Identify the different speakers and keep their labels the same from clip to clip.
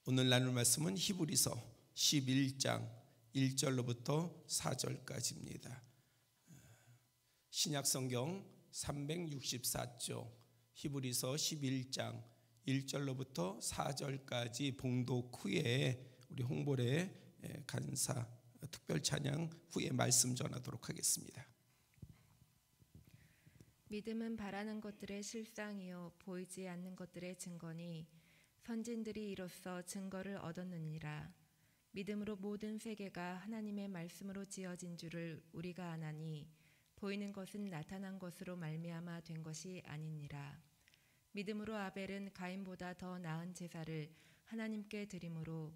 Speaker 1: 오늘 나눌 말씀은 히브리서 11장 1절로부터 4절까지입니다. 신약성경 364쪽 히브리서 11장 1절로부터 4절까지 봉독 후에 우리 홍보례 간사 특별 찬양 후에 말씀 전하도록 하겠습니다.
Speaker 2: 믿음은 바라는 것들의 실상이요 보이지 않는 것들의 증거니 선진들이 이로써 증거를 얻었느니라. 믿음으로 모든 세계가 하나님의 말씀으로 지어진 줄을 우리가 아나니 보이는 것은 나타난 것으로 말미암아 된 것이 아니니라. 믿음으로 아벨은 가인보다 더 나은 제사를 하나님께 드림으로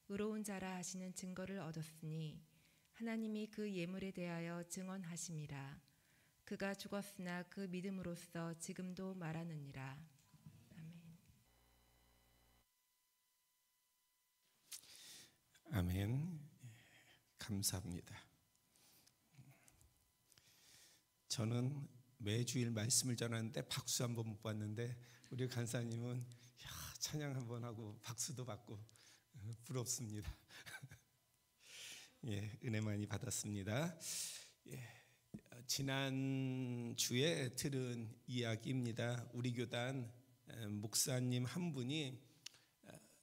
Speaker 2: 의로운 자라 하시는 증거를 얻었으니 하나님이 그 예물에 대하여 증언하심이라. 그가 죽었으나 그 믿음으로써 지금도 말하느니라. 아멘.
Speaker 1: 아멘. 감사합니다. 저는 매주일 말씀을 전하는데 박수 한번 못 받는데 우리 간사님은 찬양 한번 하고 박수도 받고 부럽습니다. 예, 은혜 많이 받았습니다. 예, 지난 주에 들은 이야기입니다. 우리 교단 목사님 한 분이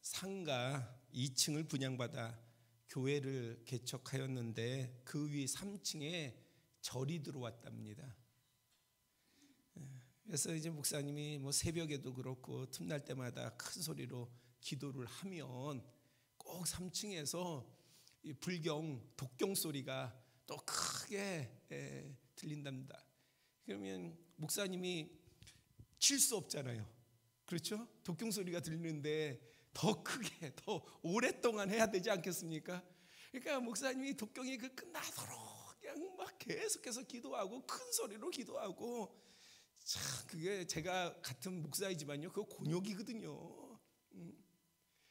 Speaker 1: 상가 2층을 분양받아 교회를 개척하였는데 그 위 3층에 절이 들어왔답니다. 그래서 이제 목사님이 새벽에도 그렇고 틈날 때마다 큰 소리로 기도를 하면 꼭 3층에서 이 불경 독경 소리가 또 크게 들린답니다. 그러면 목사님이 칠 수 없잖아요. 그렇죠? 독경 소리가 들리는데 더 크게 더 오랫동안 해야 되지 않겠습니까? 그러니까 목사님이 독경이 끝나도록 그냥 막 계속해서 기도하고 큰 소리로 기도하고 참 그게 제가 같은 목사이지만요 그거 곤욕이거든요.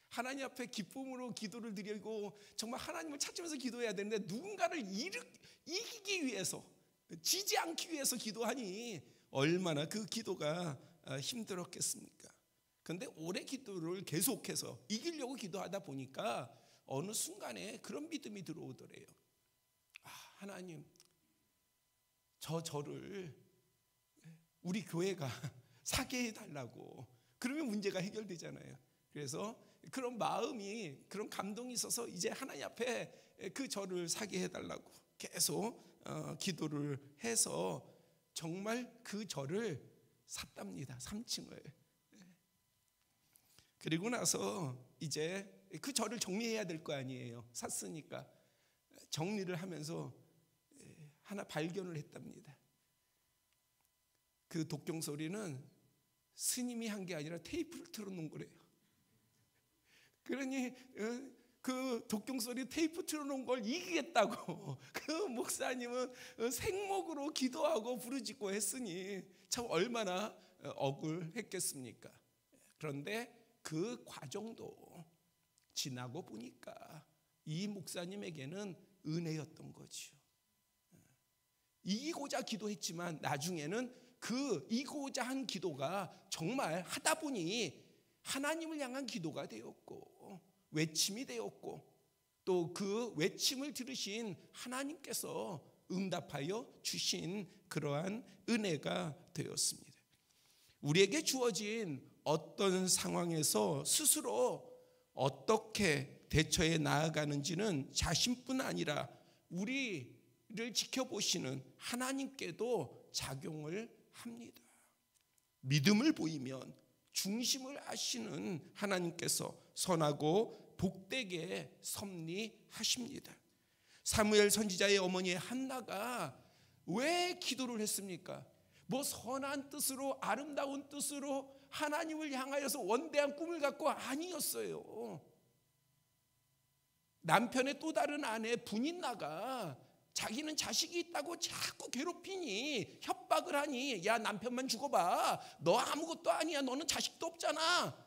Speaker 1: 하나님 앞에 기쁨으로 기도를 드리고 정말 하나님을 찾으면서 기도해야 되는데 누군가를 이기기 위해서 지지 않기 위해서 기도하니 얼마나 그 기도가 힘들었겠습니까? 그런데 오래 기도를 계속해서 이기려고 기도하다 보니까 어느 순간에 그런 믿음이 들어오더래요. 하나님 저를 우리 교회가 사게 해달라고. 그러면 문제가 해결되잖아요. 그래서 그런 마음이 그런 감동이 있어서 이제 하나님 앞에 그 저를 사게 해달라고 계속 기도를 해서 정말 그 저를 샀답니다. 3층을. 그리고 나서 이제 그 절을 정리해야 될 거 아니에요. 샀으니까 정리를 하면서 하나 발견을 했답니다. 그 독경 소리는 스님이 한 게 아니라 테이프를 틀어놓은 거래요. 그러니 그 독경 소리 테이프 틀어놓은 걸 이기겠다고 그 목사님은 생목으로 기도하고 부르짖고 했으니 참 얼마나 억울했겠습니까? 그런데 그 과정도 지나고 보니까 이 목사님에게는 은혜였던 거죠. 이기고자 기도했지만 나중에는 그 이기고자 한 기도가 정말 하다 보니 하나님을 향한 기도가 되었고 외침이 되었고 또 그 외침을 들으신 하나님께서 응답하여 주신 그러한 은혜가 되었습니다. 우리에게 주어진 어떤 상황에서 스스로 어떻게 대처해 나아가는지는 자신뿐 아니라 우리를 지켜보시는 하나님께도 작용을 합니다. 믿음을 보이면 중심을 아시는 하나님께서 선하고 복되게 섭리하십니다. 사무엘 선지자의 어머니 한나가 왜 기도를 했습니까? 선한 뜻으로 아름다운 뜻으로 하나님을 향하여서 원대한 꿈을 갖고 아니었어요. 남편의 또 다른 아내 분인나가 자기는 자식이 있다고 자꾸 괴롭히니 협박을 하니 야 남편만 죽어봐 너 아무것도 아니야 너는 자식도 없잖아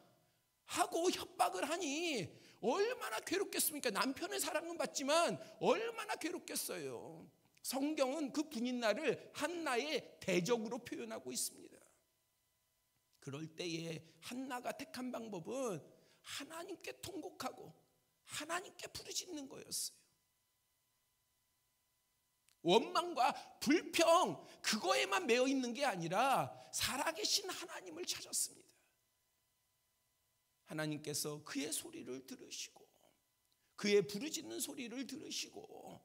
Speaker 1: 하고 협박을 하니 얼마나 괴롭겠습니까? 남편의 사랑은 받지만 얼마나 괴롭겠어요. 성경은 그 분인나를 한나의 대적으로 표현하고 있습니다. 그럴 때에 한나가 택한 방법은 하나님께 통곡하고 하나님께 부르짖는 거였어요. 원망과 불평 그거에만 매여 있는 게 아니라 살아계신 하나님을 찾았습니다. 하나님께서 그의 소리를 들으시고 그의 부르짖는 소리를 들으시고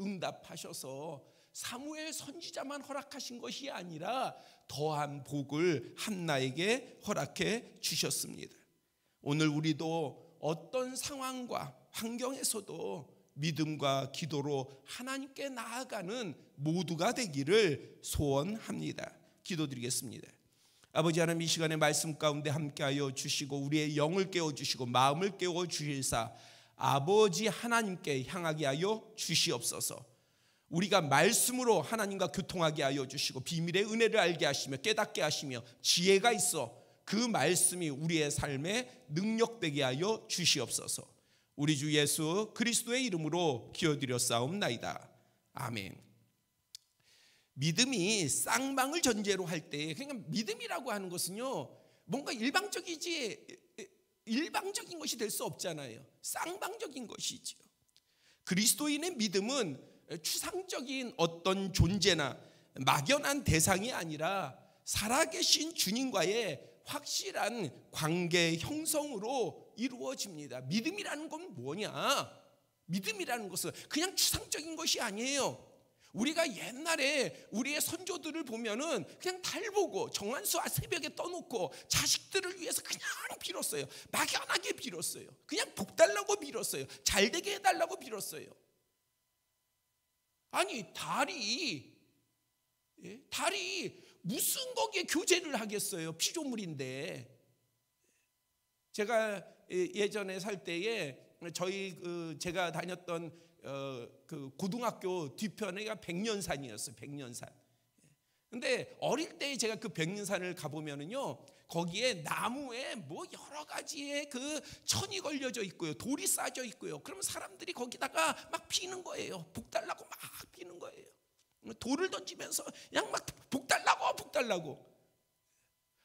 Speaker 1: 응답하셔서 사무엘 선지자만 허락하신 것이 아니라 더한 복을 한나에게 허락해 주셨습니다. 오늘 우리도 어떤 상황과 환경에서도 믿음과 기도로 하나님께 나아가는 모두가 되기를 소원합니다. 기도드리겠습니다. 아버지 하나님, 이 시간에 말씀 가운데 함께하여 주시고 우리의 영을 깨워주시고 마음을 깨워주실사 아버지 하나님께 향하게 하여 주시옵소서. 우리가 말씀으로 하나님과 교통하게 하여 주시고 비밀의 은혜를 알게 하시며 깨닫게 하시며 지혜가 있어 그 말씀이 우리의 삶에 능력되게 하여 주시옵소서. 우리 주 예수 그리스도의 이름으로 기도드렸사옵나이다. 아멘. 믿음이 쌍방을 전제로 할 때, 그러니까 믿음이라고 하는 것은요 뭔가 일방적인 것이 될 수 없잖아요. 쌍방적인 것이지요. 그리스도인의 믿음은 추상적인 어떤 존재나 막연한 대상이 아니라 살아계신 주님과의 확실한 관계 형성으로 이루어집니다. 믿음이라는 건 뭐냐? 믿음이라는 것은 그냥 추상적인 것이 아니에요. 우리가 옛날에 우리의 선조들을 보면은 그냥 달 보고 정한수 새벽에 떠놓고 자식들을 위해서 그냥 빌었어요. 막연하게 빌었어요. 그냥 복 달라고 빌었어요. 잘 되게 해달라고 빌었어요. 아니 달이 무슨 거기에 교제를 하겠어요? 피조물인데. 제가 예전에 살 때에 제가 다녔던 그 고등학교 뒤편에가 백년산이었어요. 백년산. 근데 어릴 때 제가 그 백년산을 가보면은요 거기에 나무에 뭐 여러 가지의 그 천이 걸려져 있고요, 돌이 쌓여 있고요. 그러면 사람들이 거기다가 막 피는 거예요. 복 달라고 막 피는 거예요. 돌을 던지면서 그냥 막 복 달라고.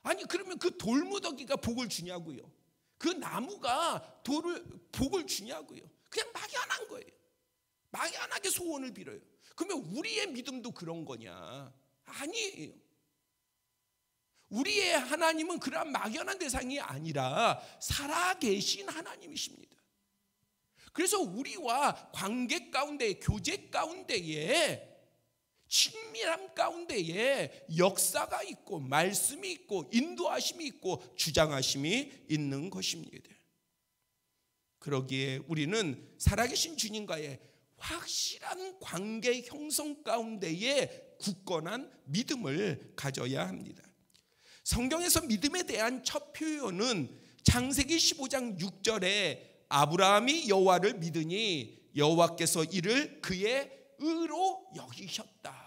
Speaker 1: 아니 그러면 그 돌무더기가 복을 주냐고요? 그 나무가 복을 주냐고요? 그냥 막연한 거예요. 막연하게 소원을 빌어요. 그러면 우리의 믿음도 그런 거냐? 아니에요. 우리의 하나님은 그러한 막연한 대상이 아니라 살아계신 하나님이십니다. 그래서 우리와 관계 가운데, 교제 가운데에, 친밀함 가운데에 역사가 있고 말씀이 있고 인도하심이 있고 주장하심이 있는 것입니다. 그러기에 우리는 살아계신 주님과의 확실한 관계 형성 가운데에 굳건한 믿음을 가져야 합니다. 성경에서 믿음에 대한 첫 표현은 창세기 15장 6절에 아브라함이 여호와를 믿으니 여호와께서 이를 그의 의로 여기셨다.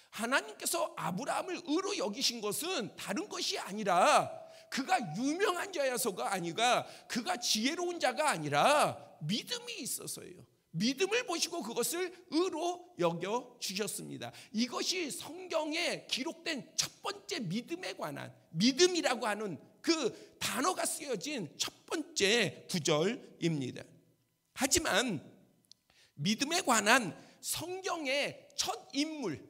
Speaker 1: 하나님께서 아브라함을 의로 여기신 것은 다른 것이 아니라 그가 유명한 자여서가 아니라 그가 지혜로운 자가 아니라 믿음이 있어서예요. 믿음을 보시고 그것을 의로 여겨 주셨습니다. 이것이 성경에 기록된 첫 번째 믿음에 관한, 믿음이라고 하는 그 단어가 쓰여진 첫 번째 구절입니다. 하지만 믿음에 관한 성경의 첫 인물,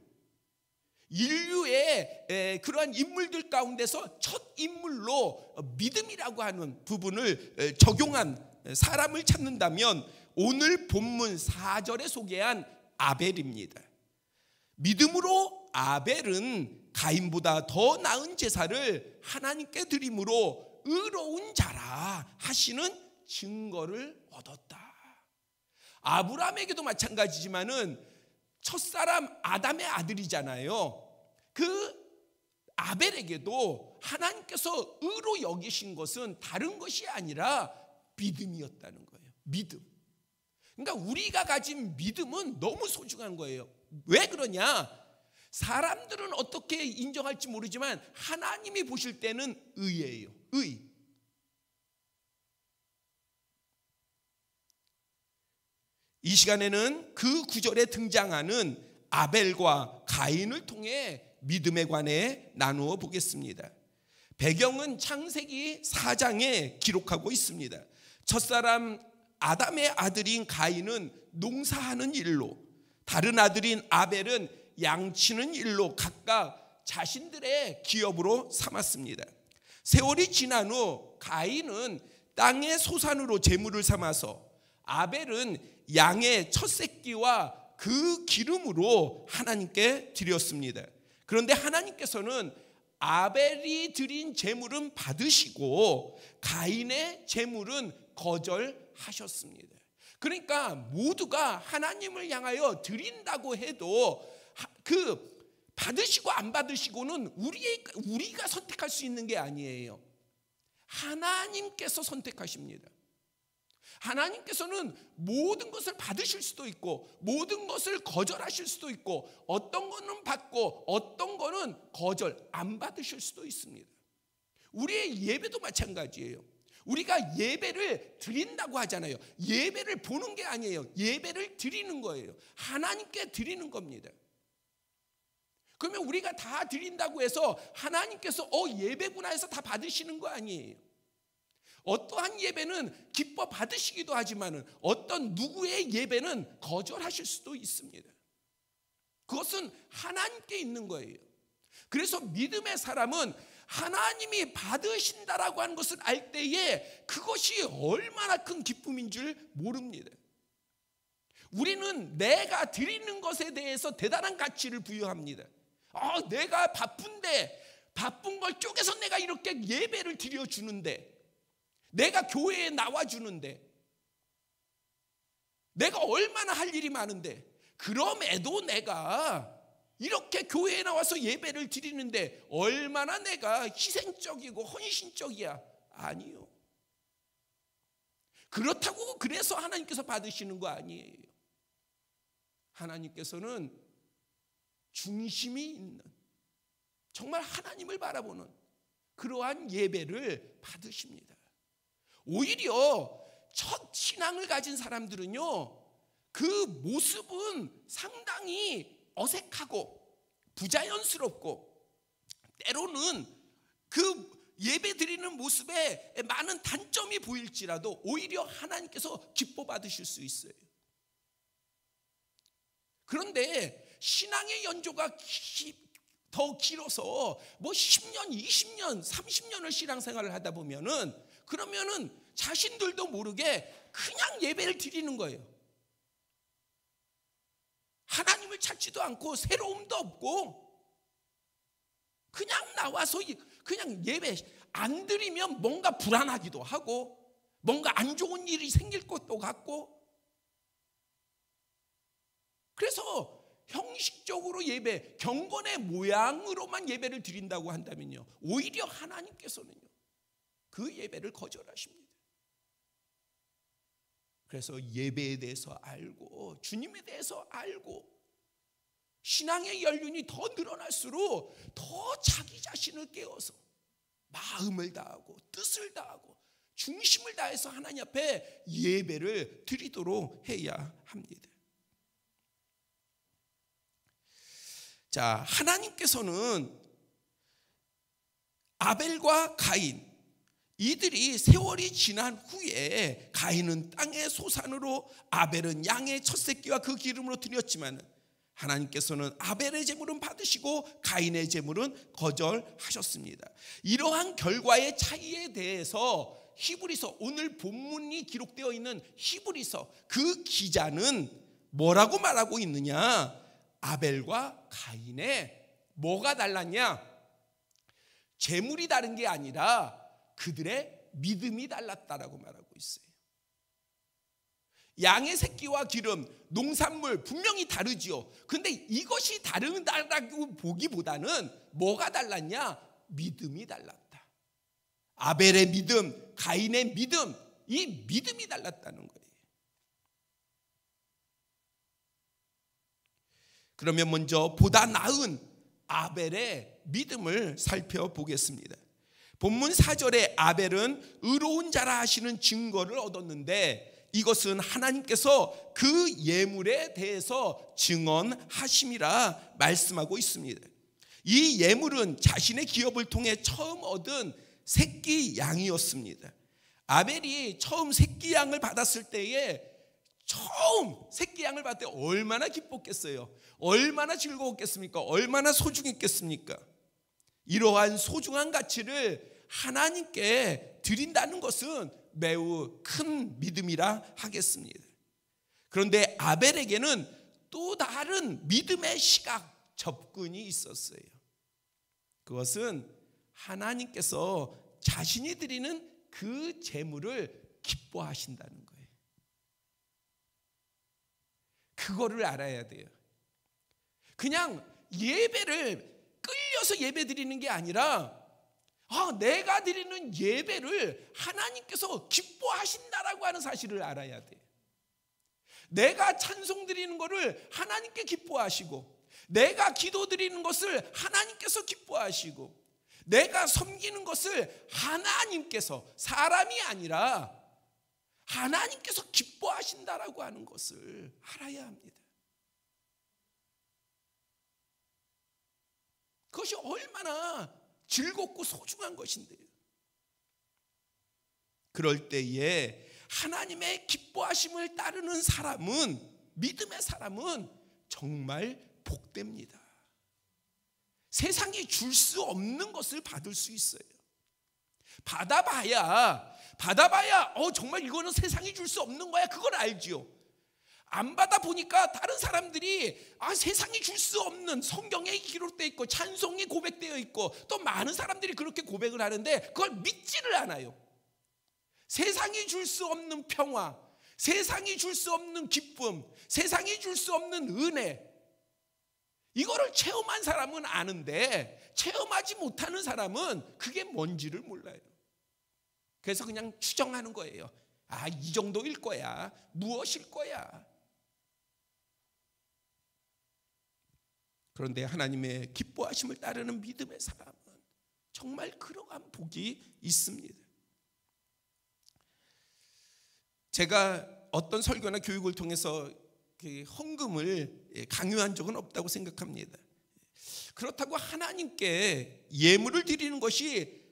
Speaker 1: 인류의 그러한 인물들 가운데서 첫 인물로 믿음이라고 하는 부분을 적용한 사람을 찾는다면 오늘 본문 4절에 소개한 아벨입니다. 믿음으로 아벨은 가인보다 더 나은 제사를 하나님께 드림으로 의로운 자라 하시는 증거를 얻었다. 아브라함에게도 마찬가지지만은 첫사람 아담의 아들이잖아요. 그 아벨에게도 하나님께서 의로 여기신 것은 다른 것이 아니라 믿음이었다는 거예요. 믿음. 그러니까 우리가 가진 믿음은 너무 소중한 거예요. 왜 그러냐? 사람들은 어떻게 인정할지 모르지만 하나님이 보실 때는 의예요. 의. 이 시간에는 그 구절에 등장하는 아벨과 가인을 통해 믿음에 관해 나누어 보겠습니다. 배경은 창세기 4장에 기록하고 있습니다. 첫사람 아담의 아들인 가인은 농사하는 일로, 다른 아들인 아벨은 양치는 일로 각각 자신들의 기업으로 삼았습니다. 세월이 지난 후 가인은 땅의 소산으로 제물을 삼아서, 아벨은 양의 첫 새끼와 그 기름으로 하나님께 드렸습니다. 그런데 하나님께서는 아벨이 드린 제물은 받으시고 가인의 제물은 거절하셨습니다. 그러니까 모두가 하나님을 향하여 드린다고 해도 그 받으시고 안 받으시고는 우리가 선택할 수 있는 게 아니에요. 하나님께서 선택하십니다. 하나님께서는 모든 것을 받으실 수도 있고 모든 것을 거절하실 수도 있고, 어떤 거는 받고 어떤 거는 거절 안 받으실 수도 있습니다. 우리의 예배도 마찬가지예요. 우리가 예배를 드린다고 하잖아요. 예배를 보는 게 아니에요. 예배를 드리는 거예요. 하나님께 드리는 겁니다. 그러면 우리가 다 드린다고 해서 하나님께서 예배구나 해서 다 받으시는 거 아니에요. 어떠한 예배는 기뻐 받으시기도 하지만 어떤 누구의 예배는 거절하실 수도 있습니다. 그것은 하나님께 있는 거예요. 그래서 믿음의 사람은 하나님이 받으신다라고 하는 것을 알 때에 그것이 얼마나 큰 기쁨인 줄 모릅니다. 우리는 내가 드리는 것에 대해서 대단한 가치를 부여합니다. 내가 바쁜데, 바쁜 걸 쪼개서 내가 이렇게 예배를 드려주는데, 내가 교회에 나와주는데, 내가 얼마나 할 일이 많은데, 그럼에도 내가 이렇게 교회에 나와서 예배를 드리는데 얼마나 내가 희생적이고 헌신적이야? 아니요. 그렇다고 그래서 하나님께서 받으시는 거 아니에요. 하나님께서는 중심이 있는, 정말 하나님을 바라보는 그러한 예배를 받으십니다. 오히려 첫 신앙을 가진 사람들은요, 그 모습은 상당히 어색하고 부자연스럽고, 때로는 그 예배 드리는 모습에 많은 단점이 보일지라도 오히려 하나님께서 기뻐 받으실 수 있어요. 그런데 신앙의 연조가 더 길어서 10년, 20년, 30년을 신앙생활을 하다 그러면은 자신들도 모르게 그냥 예배를 드리는 거예요. 하나님을 찾지도 않고 새로움도 없고 그냥 나와서 그냥 예배 안 드리면 뭔가 불안하기도 하고 뭔가 안 좋은 일이 생길 것도 같고, 그래서 형식적으로 예배, 경건의 모양으로만 예배를 드린다고 한다면요, 오히려 하나님께서는요 그 예배를 거절하십니다. 그래서 예배에 대해서 알고 주님에 대해서 알고 신앙의 연륜이 더 늘어날수록 더 자기 자신을 깨워서 마음을 다하고 뜻을 다하고 중심을 다해서 하나님 앞에 예배를 드리도록 해야 합니다. 자, 하나님께서는 아벨과 가인, 이들이 세월이 지난 후에 가인은 땅의 소산으로 아벨은 양의 첫 새끼와 그 기름으로 드렸지만 하나님께서는 아벨의 제물은 받으시고 가인의 제물은 거절하셨습니다. 이러한 결과의 차이에 대해서 히브리서, 오늘 본문이 기록되어 있는 히브리서 그 기자는 뭐라고 말하고 있느냐? 아벨과 가인의 뭐가 달랐냐? 제물이 다른 게 아니라 그들의 믿음이 달랐다라고 말하고 있어요. 양의 새끼와 기름, 농산물 분명히 다르지요. 근데 이것이 다르다고 보기보다는 뭐가 달랐냐? 믿음이 달랐다. 아벨의 믿음, 가인의 믿음, 이 믿음이 달랐다는 거예요. 그러면 먼저 보다 나은 아벨의 믿음을 살펴보겠습니다. 본문 4절에 아벨은 의로운 자라 하시는 증거를 얻었는데 이것은 하나님께서 그 예물에 대해서 증언하심이라 말씀하고 있습니다. 이 예물은 자신의 기업을 통해 처음 얻은 새끼 양이었습니다. 아벨이 처음 새끼 양을 받았을 때에 처음 새끼 양을 받을 때 얼마나 기뻤겠어요? 얼마나 즐거웠겠습니까? 얼마나 소중했겠습니까? 이러한 소중한 가치를 하나님께 드린다는 것은 매우 큰 믿음이라 하겠습니다. 그런데 아벨에게는 또 다른 믿음의 시각, 접근이 있었어요. 그것은 하나님께서 자신이 드리는 그 재물을 기뻐하신다는 거예요. 그거를 알아야 돼요. 그냥 예배를 끌려서 예배 드리는 게 아니라 내가 드리는 예배를 하나님께서 기뻐하신다라고 하는 사실을 알아야 돼요. 내가 찬송 드리는 것을 하나님께 기뻐하시고, 내가 기도 드리는 것을 하나님께서 기뻐하시고, 내가 섬기는 것을 하나님께서, 사람이 아니라 하나님께서 기뻐하신다라고 하는 것을 알아야 합니다. 그것이 얼마나 즐겁고 소중한 것인데요. 그럴 때에 하나님의 기뻐하심을 따르는 사람은, 믿음의 사람은 정말 복됩니다. 세상이 줄 수 없는 것을 받을 수 있어요. 받아봐야 정말 이거는 세상이 줄 수 없는 거야, 그걸 알지요. 안 받아보니까 다른 사람들이 세상이 줄 수 없는, 성경에 기록되어 있고 찬송이 고백되어 있고 또 많은 사람들이 그렇게 고백을 하는데 그걸 믿지를 않아요. 세상이 줄 수 없는 평화, 세상이 줄 수 없는 기쁨, 세상이 줄 수 없는 은혜, 이거를 체험한 사람은 아는데 체험하지 못하는 사람은 그게 뭔지를 몰라요. 그래서 그냥 추정하는 거예요. 이 정도일 거야, 무엇일 거야. 그런데 하나님의 기뻐하심을 따르는 믿음의 사람은 정말 그러한 복이 있습니다. 제가 어떤 설교나 교육을 통해서 헌금을 강요한 적은 없다고 생각합니다. 그렇다고 하나님께 예물을 드리는 것이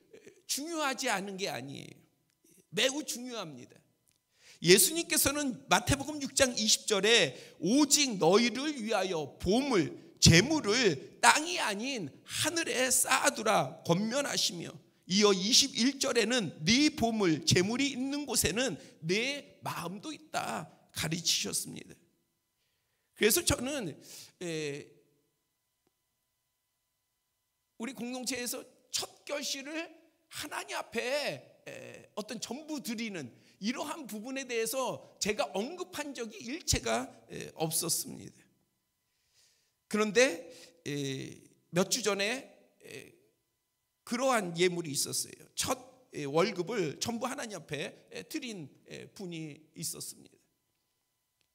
Speaker 1: 중요하지 않은 게 아니에요. 매우 중요합니다. 예수님께서는 마태복음 6장 20절에 오직 너희를 위하여 보물, 재물을 땅이 아닌 하늘에 쌓아두라 권면하시며, 이어 21절에는 네 보물, 재물이 있는 곳에는 내 마음도 있다 가르치셨습니다. 그래서 저는 우리 공동체에서 첫 결실을 하나님 앞에 어떤 전부 드리는 이러한 부분에 대해서 제가 언급한 적이 일체가 없었습니다. 그런데 몇 주 전에 그러한 예물이 있었어요. 첫 월급을 전부 하나님 앞에 드린 분이 있었습니다.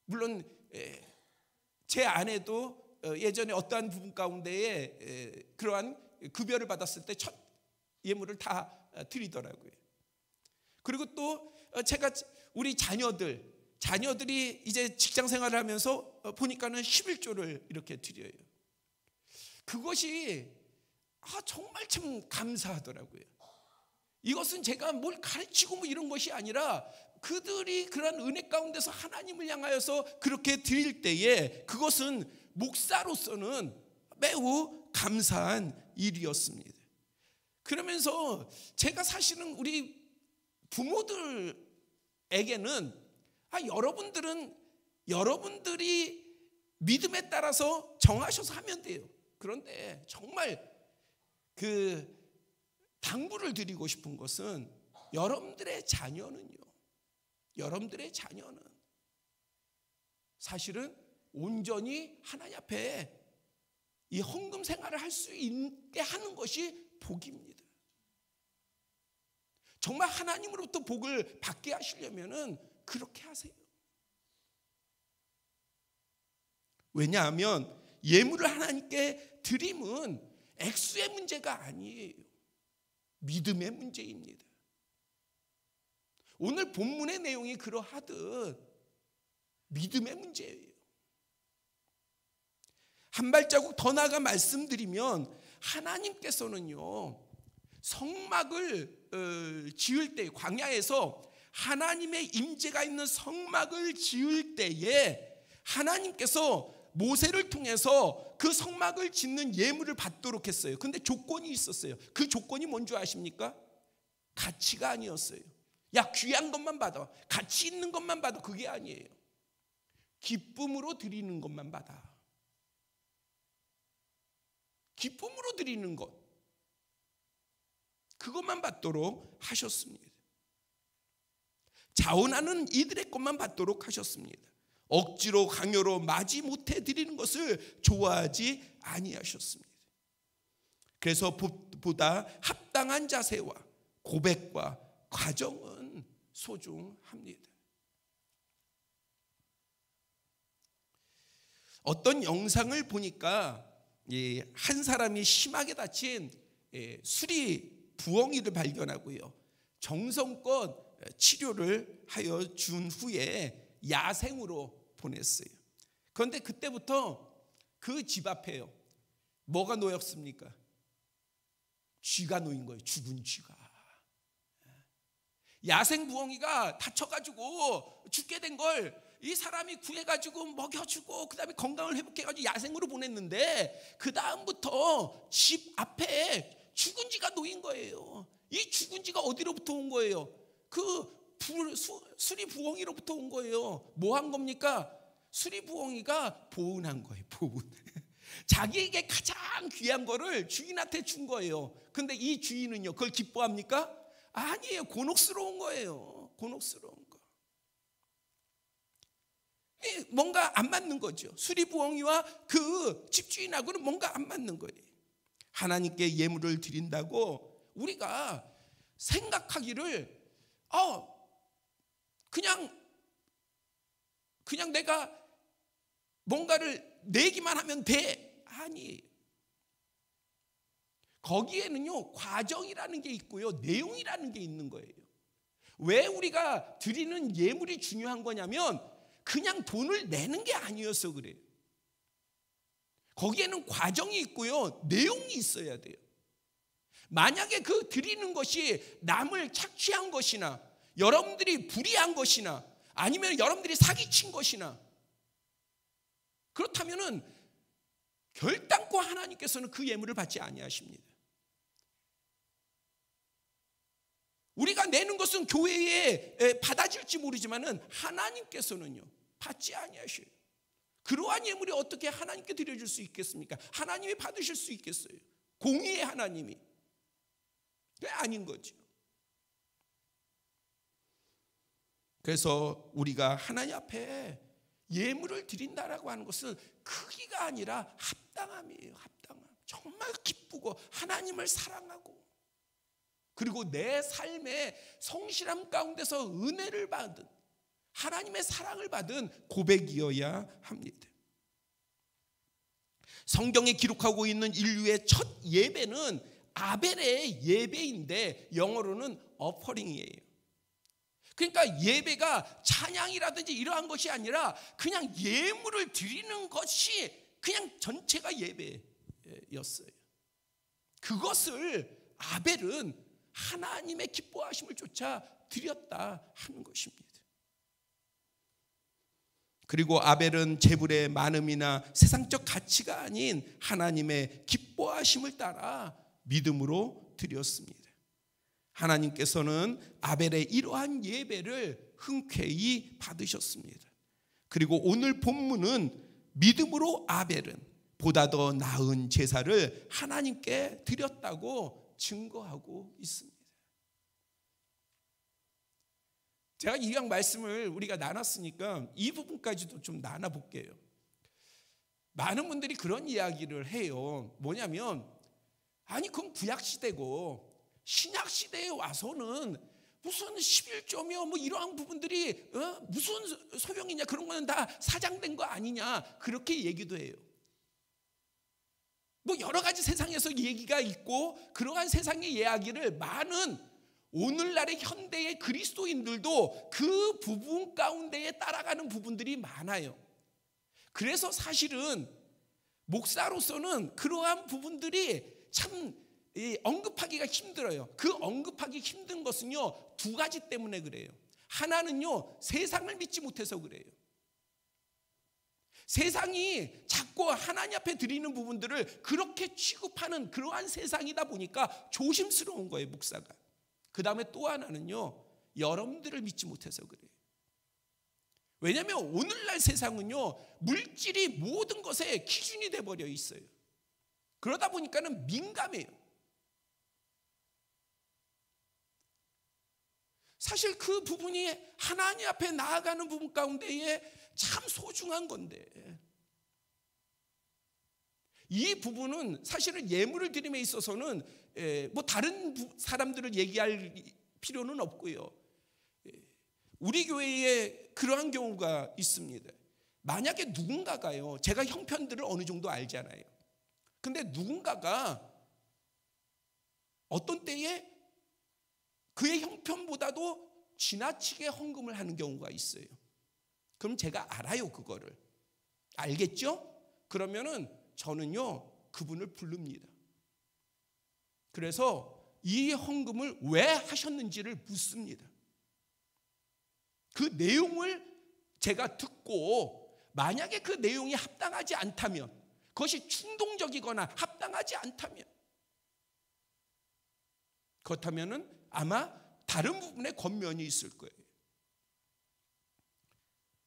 Speaker 1: 물론 제 아내도 예전에 어떠한 부분 가운데에 그러한 급여를 받았을 때 첫 예물을 다 드리더라고요. 그리고 또 제가 우리 자녀들이 이제 직장 생활을 하면서 보니까는 11조를 이렇게 드려요. 그것이 정말 참 감사하더라고요. 이것은 제가 뭘 가르치고 뭐 이런 것이 아니라 그들이 그런 은혜 가운데서 하나님을 향하여서 그렇게 드릴 때에 그것은 목사로서는 매우 감사한 일이었습니다. 그러면서 제가 사실은 우리 부모들에게는 여러분들이 믿음에 따라서 정하셔서 하면 돼요. 그런데 정말 그 당부를 드리고 싶은 것은 여러분들의 자녀는 사실은 온전히 하나님 앞에 이 헌금 생활을 할 수 있게 하는 것이 복입니다. 정말 하나님으로부터 복을 받게 하시려면은 그렇게 하세요. 왜냐하면 예물을 하나님께 드림은 액수의 문제가 아니에요. 믿음의 문제입니다. 오늘 본문의 내용이 그러하듯 믿음의 문제예요. 한 발자국 더 나아가 말씀드리면 하나님께서는요 성막을 지을 때, 광야에서 하나님의 임재가 있는 성막을 지을 때에 하나님께서 모세를 통해서 그 성막을 짓는 예물을 받도록 했어요. 근데 조건이 있었어요. 그 조건이 뭔지 아십니까? 가치가 아니었어요. 야, 귀한 것만 받아, 가치 있는 것만 받아, 그게 아니에요. 기쁨으로 드리는 것만 받아. 기쁨으로 드리는 것, 그것만 받도록 하셨습니다. 자원하는 이들의 것만 받도록 하셨습니다. 억지로 강요로 마지 못해 드리는 것을 좋아하지 아니하셨습니다. 그래서 보다 합당한 자세와 고백과 과정은 소중합니다. 어떤 영상을 보니까 한 사람이 심하게 다친 수리 부엉이를 발견하고요, 정성껏 치료를 하여 준 후에 야생으로 보냈어요. 그런데 그때부터 그 집 앞에요, 뭐가 놓였습니까? 쥐가 놓인 거예요. 죽은 쥐가. 야생 부엉이가 다쳐가지고 죽게 된 걸 이 사람이 구해가지고 먹여주고 그 다음에 건강을 회복해가지고 야생으로 보냈는데, 그 다음부터 집 앞에 죽은 쥐가 놓인 거예요. 이 죽은 쥐가 어디로부터 온 거예요? 그 수리 부엉이로부터 온 거예요. 뭐 한 겁니까? 수리 부엉이가 보은한 거예요. 보은. 자기에게 가장 귀한 거를 주인한테 준 거예요. 근데 이 주인은요, 그걸 기뻐합니까? 아니에요. 곤혹스러운 거예요. 곤혹스러운 거. 뭔가 안 맞는 거죠. 수리 부엉이와 그 집주인하고는 뭔가 안 맞는 거예요. 하나님께 예물을 드린다고 우리가 생각하기를 그냥 내가 뭔가를 내기만 하면 돼. 아니에요. 거기에는요 과정이라는 게 있고요, 내용이라는 게 있는 거예요. 왜 우리가 드리는 예물이 중요한 거냐면 그냥 돈을 내는 게 아니어서 그래요. 거기에는 과정이 있고요, 내용이 있어야 돼요. 만약에 그 드리는 것이 남을 착취한 것이나 여러분들이 불의한 것이나 아니면 여러분들이 사기친 것이나 그렇다면은 결단코 하나님께서는 그 예물을 받지 아니하십니다. 우리가 내는 것은 교회에 받아질지 모르지만은 하나님께서는요 받지 아니하셔요. 그러한 예물이 어떻게 하나님께 드려줄 수 있겠습니까? 하나님이 받으실 수 있겠어요? 공의의 하나님이. 그게 아닌 거죠. 그래서 우리가 하나님 앞에 예물을 드린다라고 하는 것은 크기가 아니라 합당함이에요. 합당함. 정말 기쁘고 하나님을 사랑하고 그리고 내 삶의 성실함 가운데서 은혜를 받은 하나님의 사랑을 받은 고백이어야 합니다. 성경에 기록하고 있는 인류의 첫 예배는 아벨의 예배인데 영어로는 어퍼링이에요. 그러니까 예배가 찬양이라든지 이러한 것이 아니라 그냥 예물을 드리는 것이 그냥 전체가 예배였어요. 그것을 아벨은 하나님의 기뻐하심을 쫓아 드렸다 하는 것입니다. 그리고 아벨은 재물의 많음이나 세상적 가치가 아닌 하나님의 기뻐하심을 따라 믿음으로 드렸습니다. 하나님께서는 아벨의 이러한 예배를 흔쾌히 받으셨습니다. 그리고 오늘 본문은 믿음으로 아벨은 보다 더 나은 제사를 하나님께 드렸다고 증거하고 있습니다. 제가 이왕 말씀을 우리가 나눴으니까 이 부분까지도 좀 나눠볼게요. 많은 분들이 그런 이야기를 해요. 뭐냐면 아니 그건 구약시대고 신약시대에 와서는 무슨 11조며 뭐 이러한 부분들이 무슨 소용이냐, 그런 거는 다 사장된 거 아니냐, 그렇게 얘기도 해요. 뭐 여러 가지 세상에서 얘기가 있고 그러한 세상의 이야기를 많은 오늘날의 현대의 그리스도인들도 그 부분 가운데에 따라가는 부분들이 많아요. 그래서 사실은 목사로서는 그러한 부분들이 참 언급하기가 힘들어요. 그 언급하기 힘든 것은요, 두 가지 때문에 그래요. 하나는요, 세상을 믿지 못해서 그래요. 세상이 자꾸 하나님 앞에 드리는 부분들을 그렇게 취급하는 그러한 세상이다 보니까 조심스러운 거예요, 목사가. 그 다음에 또 하나는요, 여러분들을 믿지 못해서 그래요. 왜냐하면 오늘날 세상은요, 물질이 모든 것의 기준이 돼버려 있어요. 그러다 보니까는 민감해요. 사실 그 부분이 하나님 앞에 나아가는 부분 가운데에 참 소중한 건데, 이 부분은 사실은 예물을 드림에 있어서는 뭐 다른 사람들을 얘기할 필요는 없고요. 우리 교회에 그러한 경우가 있습니다. 만약에 누군가가요, 제가 형편들을 어느 정도 알잖아요. 근데 누군가가 어떤 때에 그의 형편보다도 지나치게 헌금을 하는 경우가 있어요. 그럼 제가 알아요, 그거를. 알겠죠? 그러면은 저는요, 그분을 부릅니다. 그래서 이 헌금을 왜 하셨는지를 묻습니다. 그 내용을 제가 듣고 만약에 그 내용이 합당하지 않다면, 그것이 충동적이거나 합당하지 않다면, 그렇다면은 아마 다른 부분에 권면이 있을 거예요.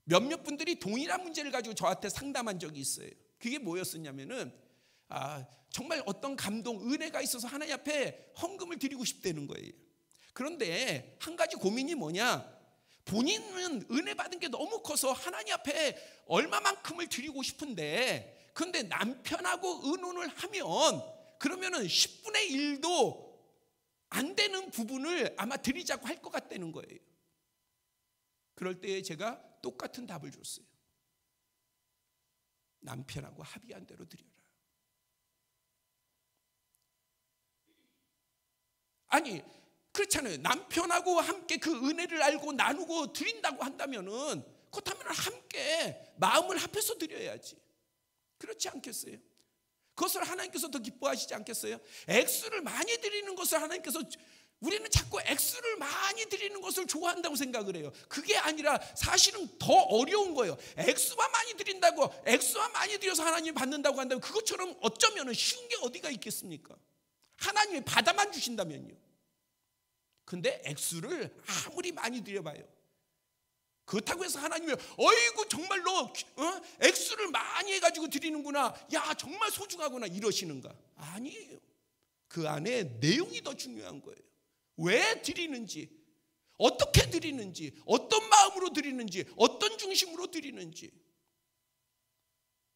Speaker 1: 몇몇 분들이 동일한 문제를 가지고 저한테 상담한 적이 있어요. 그게 뭐였었냐면은 정말 어떤 감동, 은혜가 있어서 하나님 앞에 헌금을 드리고 싶다는 거예요. 그런데 한 가지 고민이 뭐냐, 본인은 은혜 받은 게 너무 커서 하나님 앞에 얼마만큼을 드리고 싶은데, 그런데 남편하고 의논을 하면 그러면은 10분의 1도 안 되는 부분을 아마 드리자고 할 것 같다는 거예요. 그럴 때에 제가 똑같은 답을 줬어요. 남편하고 합의한 대로 드려라. 아니, 그렇잖아요. 남편하고 함께 그 은혜를 알고 나누고 드린다고 한다면은, 그렇다면 함께 마음을 합해서 드려야지. 그렇지 않겠어요? 그것을 하나님께서 더 기뻐하시지 않겠어요? 액수를 많이 드리는 것을 하나님께서, 우리는 자꾸 액수를 많이 드리는 것을 좋아한다고 생각을 해요. 그게 아니라 사실은 더 어려운 거예요. 액수만 많이 드린다고, 액수만 많이 드려서 하나님이 받는다고 한다면, 그것처럼 어쩌면 쉬운 게 어디가 있겠습니까? 하나님이 받아만 주신다면요. 근데 액수를 아무리 많이 드려봐요, 그렇다고 해서 하나님이 어이구 정말로 액수를 많이 해가지고 드리는구나, 야 정말 소중하구나 이러시는가? 아니에요. 그 안에 내용이 더 중요한 거예요. 왜 드리는지, 어떻게 드리는지, 어떤 마음으로 드리는지, 어떤 중심으로 드리는지.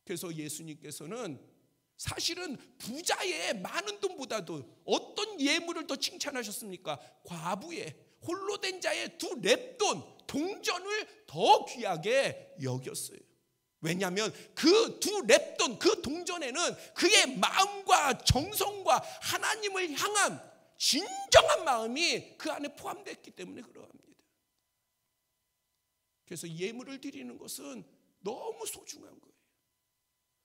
Speaker 1: 그래서 예수님께서는 사실은 부자의 많은 돈보다도 어떤 예물을 더 칭찬하셨습니까? 과부의, 홀로 된 자의 두 렙돈, 동전을 더 귀하게 여겼어요. 왜냐하면 그 두 렙돈, 그 동전에는 그의 마음과 정성과 하나님을 향한 진정한 마음이 그 안에 포함됐기 때문에 그러합니다. 그래서 예물을 드리는 것은 너무 소중한 거예요.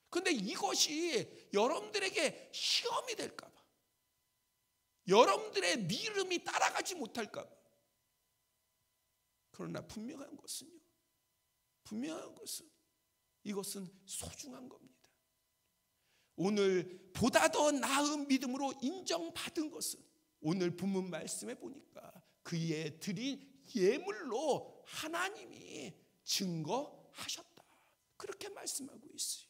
Speaker 1: 그런데 이것이 여러분들에게 시험이 될까 봐, 여러분들의 믿음이 따라가지 못할까 봐. 그러나 분명한 것은 이것은 소중한 겁니다. 오늘 보다 더 나은 믿음으로 인정받은 것은 오늘 본문 말씀에 보니까 그의 드린 예물로 하나님이 증거하셨다, 그렇게 말씀하고 있어요.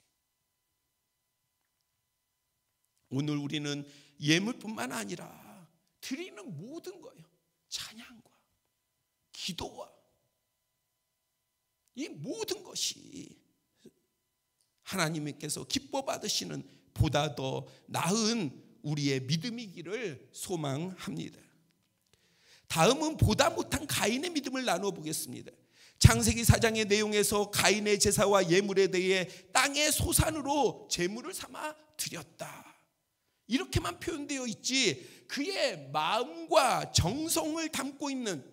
Speaker 1: 오늘 우리는 예물뿐만 아니라 드리는 모든 거예요. 찬양과 기도와 이 모든 것이 하나님께서 기뻐 받으시는 보다 더 나은 우리의 믿음이기를 소망합니다. 다음은 보다 못한 가인의 믿음을 나누어 보겠습니다. 창세기 4장의 내용에서 가인의 제사와 예물에 대해 땅의 소산으로 제물을 삼아 드렸다, 이렇게만 표현되어 있지, 그의 마음과 정성을 담고 있는,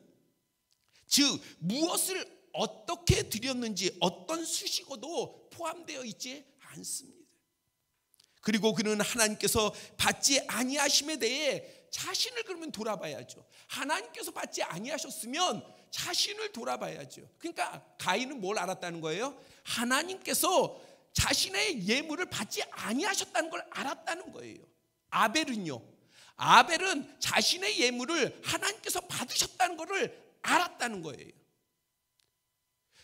Speaker 1: 즉 무엇을 어떻게 드렸는지 어떤 수식어도 포함되어 있지 않습니다. 그리고 그는 하나님께서 받지 아니하심에 대해 자신을 그러면 돌아봐야죠. 하나님께서 받지 아니하셨으면 자신을 돌아봐야죠. 그러니까 가인은 뭘 알았다는 거예요? 하나님께서 자신의 예물을 받지 아니하셨다는 걸 알았다는 거예요. 아벨은 자신의 예물을 하나님께서 받으셨다는 것을 알았다는 거예요.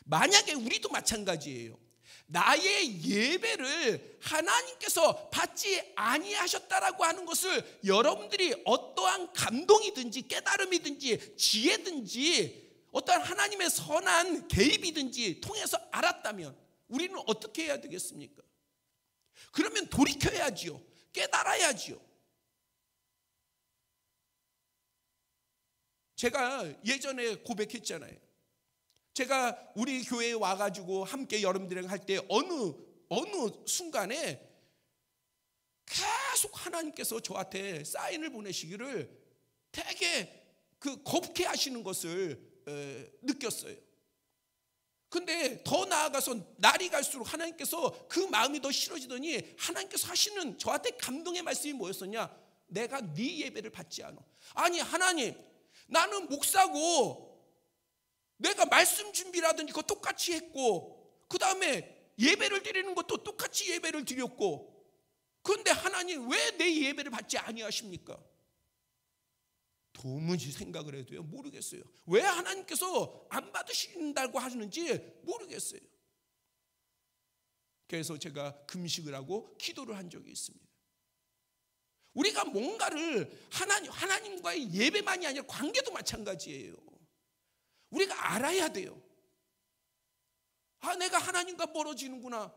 Speaker 1: 만약에 우리도 마찬가지예요. 나의 예배를 하나님께서 받지 아니하셨다라고 하는 것을 여러분들이 어떠한 감동이든지 깨달음이든지 지혜든지 어떠한 하나님의 선한 개입이든지 통해서 알았다면 우리는 어떻게 해야 되겠습니까? 그러면 돌이켜야지요. 깨달아야지요. 제가 예전에 고백했잖아요. 제가 우리 교회에 와가지고 함께 여러분들이랑 할 때 어느 순간에 계속 하나님께서 저한테 사인을 보내시기를 되게 겁케 하시는 것을 느꼈어요. 근데 더 나아가서 날이 갈수록 하나님께서 그 마음이 더 싫어지더니 하나님께서 하시는 저한테 감동의 말씀이 뭐였었냐? 내가 네 예배를 받지 않아. 아니 하나님, 나는 목사고 내가 말씀 준비라든지 그거 똑같이 했고 그 다음에 예배를 드리는 것도 똑같이 예배를 드렸고 그런데 하나님 왜 내 예배를 받지 아니하십니까? 도무지 생각을 해도요 모르겠어요. 왜 하나님께서 안 받으신다고 하시는지 모르겠어요. 그래서 제가 금식을 하고 기도를 한 적이 있습니다. 우리가 뭔가를 하나님과의 예배만이 아니라 관계도 마찬가지예요. 우리가 알아야 돼요. 내가 하나님과 멀어지는구나.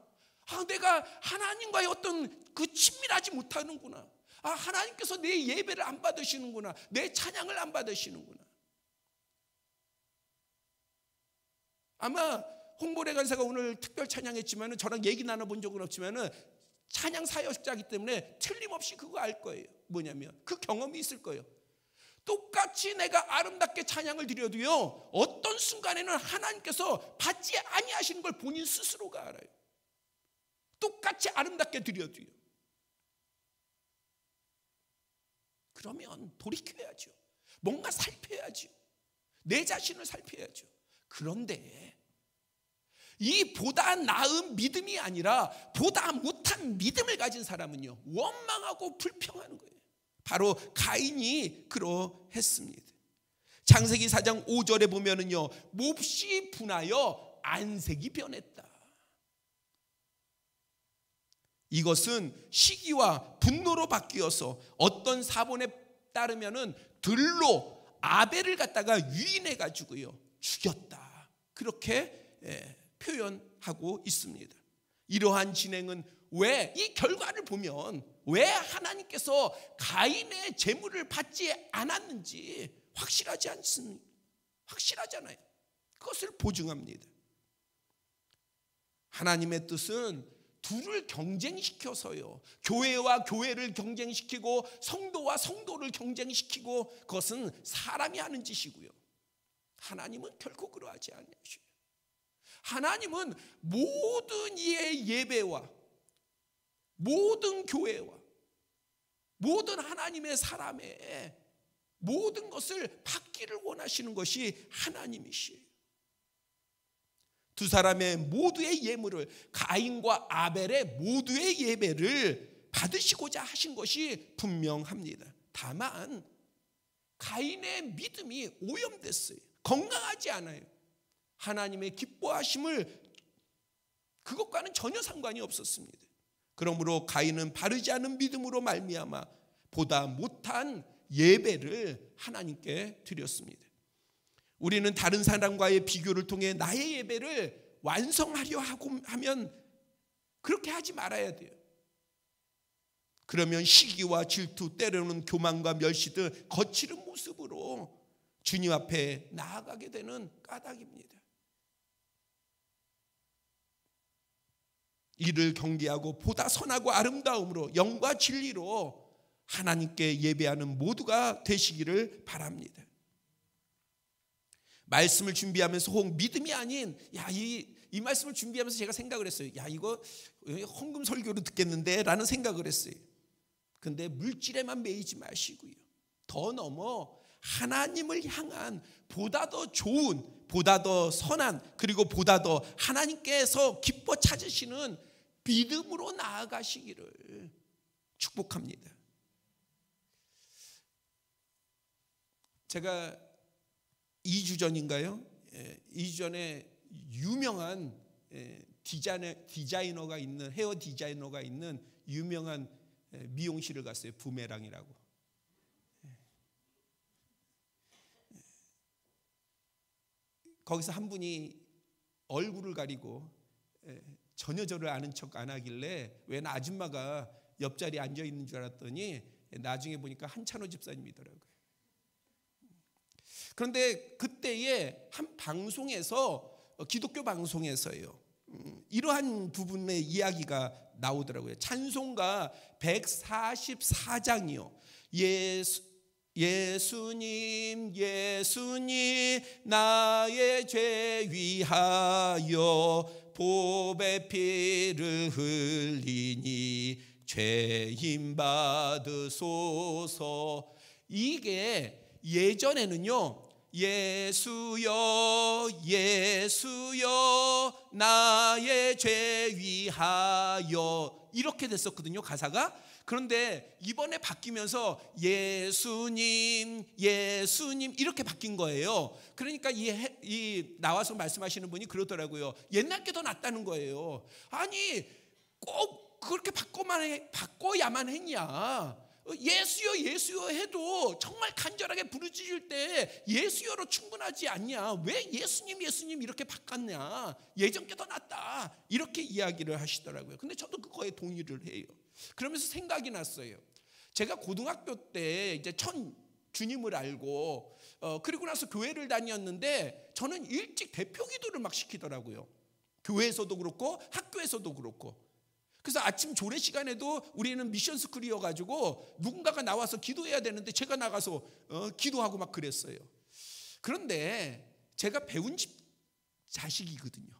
Speaker 1: 내가 하나님과의 어떤 그 친밀하지 못하는구나. 하나님께서 내 예배를 안 받으시는구나. 내 찬양을 안 받으시는구나. 아마 홍보래 간사가 오늘 특별 찬양했지만 저랑 얘기 나눠본 적은 없지만 찬양 사역자이기 때문에 틀림없이 그거 알 거예요. 뭐냐면 그 경험이 있을 거예요. 똑같이 내가 아름답게 찬양을 드려도요 어떤 순간에는 하나님께서 받지 아니하시는 걸 본인 스스로가 알아요. 똑같이 아름답게 드려도요. 그러면 돌이켜야죠. 뭔가 살펴야죠. 내 자신을 살펴야죠. 그런데 이 보다 나은 믿음이 아니라 보다 못한 믿음을 가진 사람은요 원망하고 불평하는 거예요. 바로 가인이 그러했습니다. 창세기 4장 5절에 보면은요 몹시 분하여 안색이 변했다. 이것은 시기와 분노로 바뀌어서 어떤 사본에 따르면은 들로 아벨을 갖다가 유인해 가지고요 죽였다. 그렇게 표현하고 있습니다. 이러한 진행은 왜 이 결과를 보면 왜 하나님께서 가인의 제물을 받지 않았는지 확실하지 않습니다. 확실하잖아요. 그것을 보증합니다. 하나님의 뜻은 둘을 경쟁시켜서요 교회와 교회를 경쟁시키고 성도와 성도를 경쟁시키고 그것은 사람이 하는 짓이고요 하나님은 결코 그러하지 않으셔요. 하나님은 모든 이의 예배와 모든 교회와 모든 하나님의 사람의 모든 것을 받기를 원하시는 것이 하나님이시에요. 두 사람의 모두의 예물을 가인과 아벨의 모두의 예배를 받으시고자 하신 것이 분명합니다. 다만 가인의 믿음이 오염됐어요. 건강하지 않아요. 하나님의 기뻐하심을 그것과는 전혀 상관이 없었습니다. 그러므로 가인은 바르지 않은 믿음으로 말미암아 보다 못한 예배를 하나님께 드렸습니다. 우리는 다른 사람과의 비교를 통해 나의 예배를 완성하려 하면 그렇게 하지 말아야 돼요. 그러면 시기와 질투, 때로는 교만과 멸시 등 거칠은 모습으로 주님 앞에 나아가게 되는 까닭입니다. 이를 경계하고 보다 선하고 아름다움으로 영과 진리로 하나님께 예배하는 모두가 되시기를 바랍니다. 말씀을 준비하면서 혹 믿음이 아닌 이 이 말씀을 준비하면서 제가 생각을 했어요. 야, 이거 헌금 설교로 듣겠는데 라는 생각을 했어요. 근데 물질에만 매이지 마시고요, 더 넘어 하나님을 향한 보다 더 좋은, 보다 더 선한, 그리고 보다 더 하나님께서 기뻐 찾으시는 믿음으로 나아가시기를 축복합니다. 제가 2주 전인가요? 2주 전에 유명한 디자이너가 있는, 헤어 디자이너가 있는 유명한 미용실을 갔어요. 부메랑이라고. 거기서 한 분이 얼굴을 가리고 전혀 저를 아는 척 안 하길래 웬 아줌마가 옆자리에 앉아 있는 줄 알았더니 나중에 보니까 한찬호 집사님이더라고요. 그런데 그때에 한 방송에서, 기독교 방송에서요, 이러한 부분의 이야기가 나오더라고요. 찬송가 144장이요. 예수님 예수님 나의 죄 위하여 보배 피를 흘리니 죄인 받으소서. 이게 예전에는요, 예수여 예수여 나의 죄 위하여 이렇게 됐었거든요, 가사가. 그런데 이번에 바뀌면서 예수님 예수님 이렇게 바뀐 거예요. 그러니까 이 나와서 말씀하시는 분이 그러더라고요. 옛날 게 더 낫다는 거예요. 아니 꼭 그렇게 바꿔야만 했냐. 예수여 예수여 해도 정말 간절하게 부르짖을 때 예수여로 충분하지 않냐. 왜 예수님 예수님 이렇게 바꿨냐. 예전 게 더 낫다, 이렇게 이야기를 하시더라고요. 근데 저도 그거에 동의를 해요. 그러면서 생각이 났어요. 제가 고등학교 때 이제 주님을 알고 그리고 나서 교회를 다녔는데 저는 일찍 대표 기도를 막 시키더라고요. 교회에서도 그렇고 학교에서도 그렇고. 그래서 아침 조례 시간에도 우리는 미션 스쿨이어가지고 누군가가 나와서 기도해야 되는데 제가 나가서 기도하고 막 그랬어요. 그런데 제가 배운 집 자식이거든요.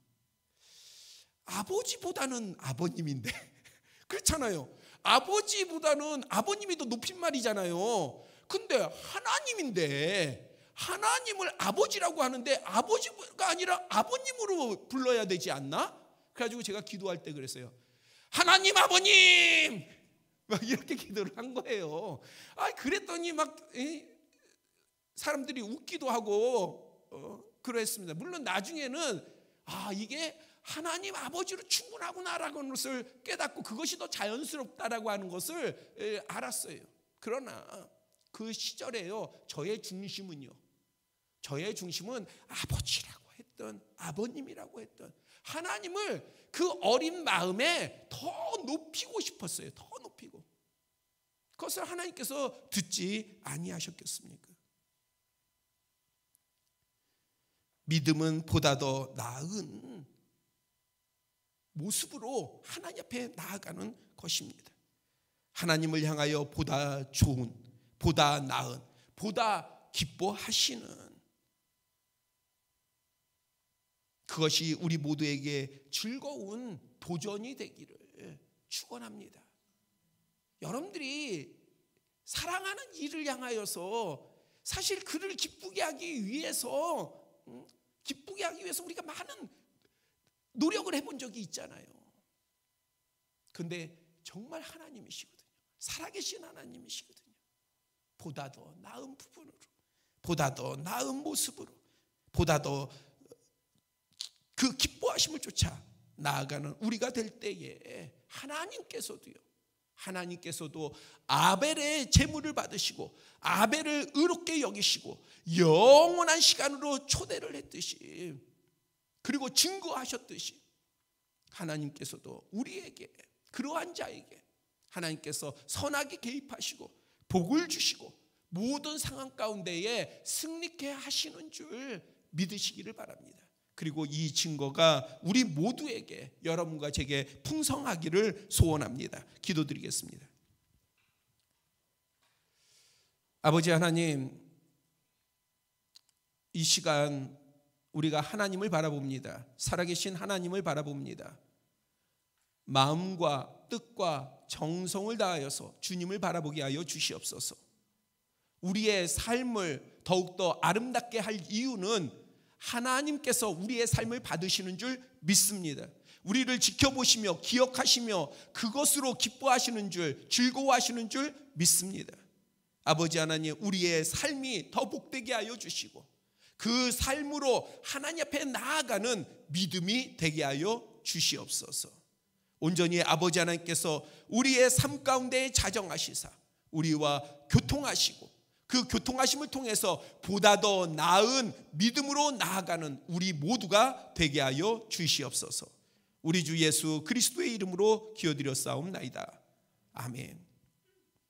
Speaker 1: 아버지보다는 아버님인데 그렇잖아요. 아버지보다는 아버님이 더 높임말이잖아요. 근데 하나님인데 하나님을 아버지라고 하는데 아버지가 아니라 아버님으로 불러야 되지 않나? 그래가지고 제가 기도할 때 그랬어요. 하나님 아버님 막 이렇게 기도를 한 거예요. 그랬더니 막 사람들이 웃기도 하고 그랬습니다. 물론 나중에는 이게 하나님 아버지로 충분하구나라는 것을 깨닫고 그것이 더 자연스럽다라고 하는 것을 알았어요. 그러나 그 시절에요, 저의 중심은 아버지라고 했던, 아버님이라고 했던 하나님을 그 어린 마음에 더 높이고 싶었어요. 더 높이고. 그것을 하나님께서 듣지 아니하셨겠습니까? 믿음은 보다 더 나은 모습으로 하나님 앞에 나아가는 것입니다. 하나님을 향하여 보다 좋은, 보다 나은, 보다 기뻐하시는, 그것이 우리 모두에게 즐거운 도전이 되기를 축원합니다. 여러분들이 사랑하는 일을 향하여서 사실 그를 기쁘게 하기 위해서 우리가 많은 노력을 해본 적이 있잖아요. 근데 정말 하나님이시거든요. 살아계신 하나님이시거든요. 보다 더 나은 부분으로, 보다 더 나은 모습으로, 보다 더 그 기뻐하심을 쫓아 나아가는 우리가 될 때에 하나님께서도 아벨의 제물을 받으시고 아벨을 의롭게 여기시고 영원한 시간으로 초대를 했듯이, 그리고 증거하셨듯이 하나님께서도 우리에게, 그러한 자에게 하나님께서 선하게 개입하시고 복을 주시고 모든 상황 가운데에 승리케 하시는 줄 믿으시기를 바랍니다. 그리고 이 증거가 우리 모두에게, 여러분과 제게 풍성하기를 소원합니다. 기도드리겠습니다. 아버지 하나님, 이 시간 우리가 하나님을 바라봅니다. 살아계신 하나님을 바라봅니다. 마음과 뜻과 정성을 다하여서 주님을 바라보게 하여 주시옵소서. 우리의 삶을 더욱더 아름답게 할 이유는 하나님께서 우리의 삶을 받으시는 줄 믿습니다. 우리를 지켜보시며 기억하시며 그것으로 기뻐하시는 줄, 즐거워하시는 줄 믿습니다. 아버지 하나님, 우리의 삶이 더 복되게 하여 주시고 그 삶으로 하나님 앞에 나아가는 믿음이 되게 하여 주시옵소서. 온전히 아버지 하나님께서 우리의 삶 가운데 자정하시사 우리와 교통하시고 그 교통하심을 통해서 보다 더 나은 믿음으로 나아가는 우리 모두가 되게 하여 주시옵소서. 우리 주 예수 그리스도의 이름으로 기도드렸사옵나이다. 아멘.